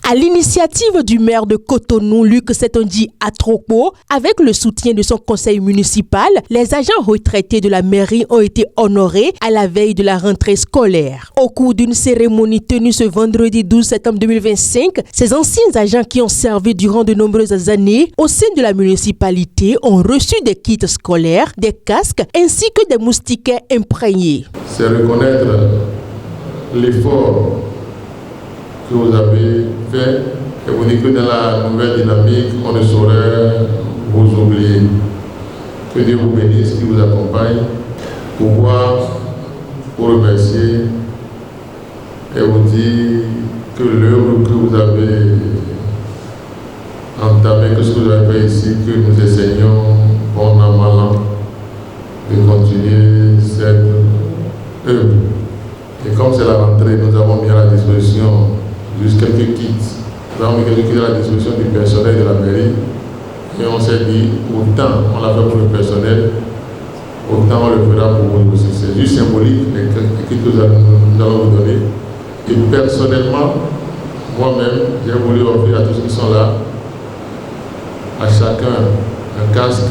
À l'initiative du maire de Cotonou, Luc Setonji Atrokpo, avec le soutien de son conseil municipal, les agents retraités de la mairie ont été honorés à la veille de la rentrée scolaire. Au cours d'une cérémonie tenue ce vendredi 12 septembre 2025, ces anciens agents qui ont servi durant de nombreuses années au sein de la municipalité ont reçu des kits scolaires, des casques ainsi que des moustiquaires imprégnés. C'est reconnaître l'effort que vous avez fait et vous dites que dans la nouvelle dynamique, on ne saurait vous oublier. Que Dieu vous bénisse, qui vous accompagne, pour remercier et vous dire que l'œuvre que vous avez entamée, que ce que vous avez fait ici, que nous enseignons bon an, mal an, de continuer cette œuvre. Et comme c'est la rentrée, nous avons mis à la disposition juste quelques kits. Nous avons mis quelques kits à la disposition du personnel de la mairie. Et on s'est dit, autant on l'a fait pour le personnel, autant on le fera pour vous aussi. C'est juste symbolique, les kits que nous allons vous donner. Et personnellement, moi-même, j'ai voulu offrir à tous ceux qui sont là, à chacun un casque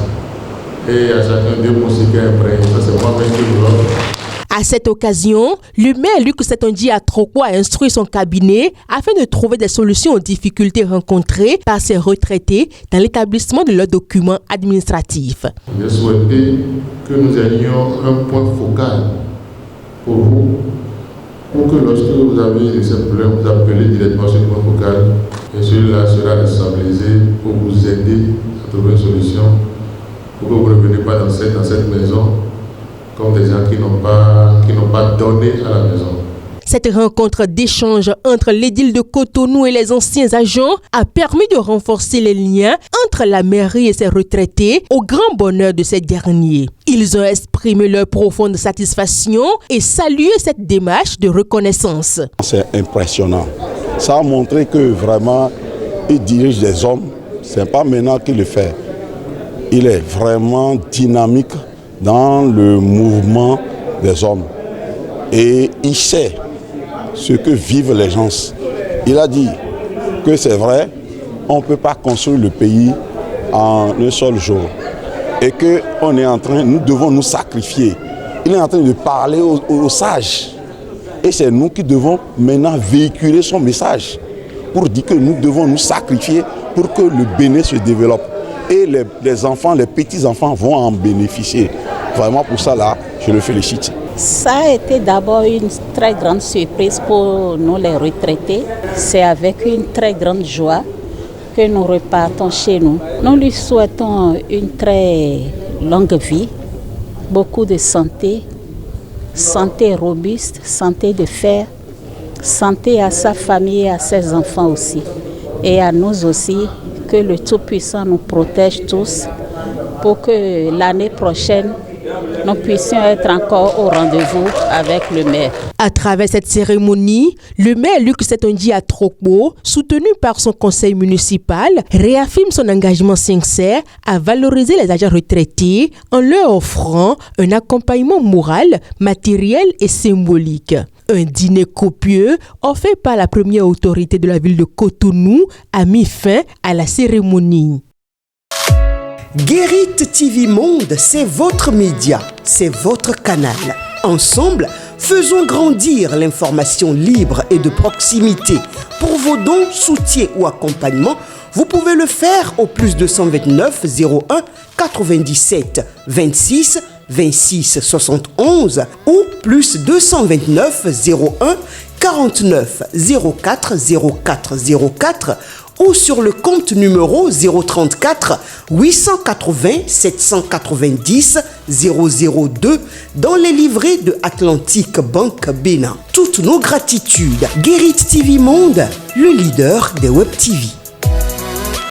et à chacun deux moustiquaires imprégnés. Ça, c'est moi-même qui vous l'offre. À cette occasion, le maire Luc Setonji Atrokpo a instruit son cabinet afin de trouver des solutions aux difficultés rencontrées par ces retraités dans l'établissement de leurs documents administratifs. J'ai souhaité que nous ayons un point focal pour vous, pour que lorsque vous avez ces problèmes, vous appelez directement sur le point focal et celui-là sera responsabilisé pour vous aider à trouver une solution, pour que vous ne reveniez pas dans cette maison comme des gens qui n'ont pas donné à la maison. Cette rencontre d'échange entre l'édile de Cotonou et les anciens agents a permis de renforcer les liens entre la mairie et ses retraités au grand bonheur de ces derniers. Ils ont exprimé leur profonde satisfaction et salué cette démarche de reconnaissance. C'est impressionnant. Ça a montré que vraiment, il dirige des hommes. Ce n'est pas maintenant qu'il le fait. Il est vraiment dynamique dans le mouvement des hommes. Et il sait ce que vivent les gens. Il a dit que c'est vrai, on ne peut pas construire le pays en un seul jour. Et que nous devons nous sacrifier. Il est en train de parler aux sages. Et c'est nous qui devons maintenant véhiculer son message pour dire que nous devons nous sacrifier pour que le Bénin se développe. Et les enfants, les petits-enfants vont en bénéficier. Vraiment pour ça, là, je le félicite. Ça a été d'abord une très grande surprise pour nous les retraités. C'est avec une très grande joie que nous repartons chez nous. Nous lui souhaitons une très longue vie, beaucoup de santé, santé robuste, santé de fer, santé à sa famille et à ses enfants aussi. Et à nous aussi, que le Tout-Puissant nous protège tous pour que l'année prochaine, nous puissions être encore au rendez-vous avec le maire. À travers cette cérémonie, le maire Luc Setonji Atrokpo, soutenu par son conseil municipal, réaffirme son engagement sincère à valoriser les agents retraités en leur offrant un accompagnement moral, matériel et symbolique. Un dîner copieux offert par la première autorité de la ville de Cotonou a mis fin à la cérémonie. Guérit TV Monde, c'est votre média, c'est votre canal. Ensemble, faisons grandir l'information libre et de proximité. Pour vos dons, soutiens ou accompagnements, vous pouvez le faire au plus 229 01 97 26 26 71 ou plus 229 01 49 04 04 04 ou sur le compte numéro 034 880 790 002 dans les livrets de Atlantique Banque Bénin. Toutes nos gratitudes. Guérit TV Monde, le leader des Web TV.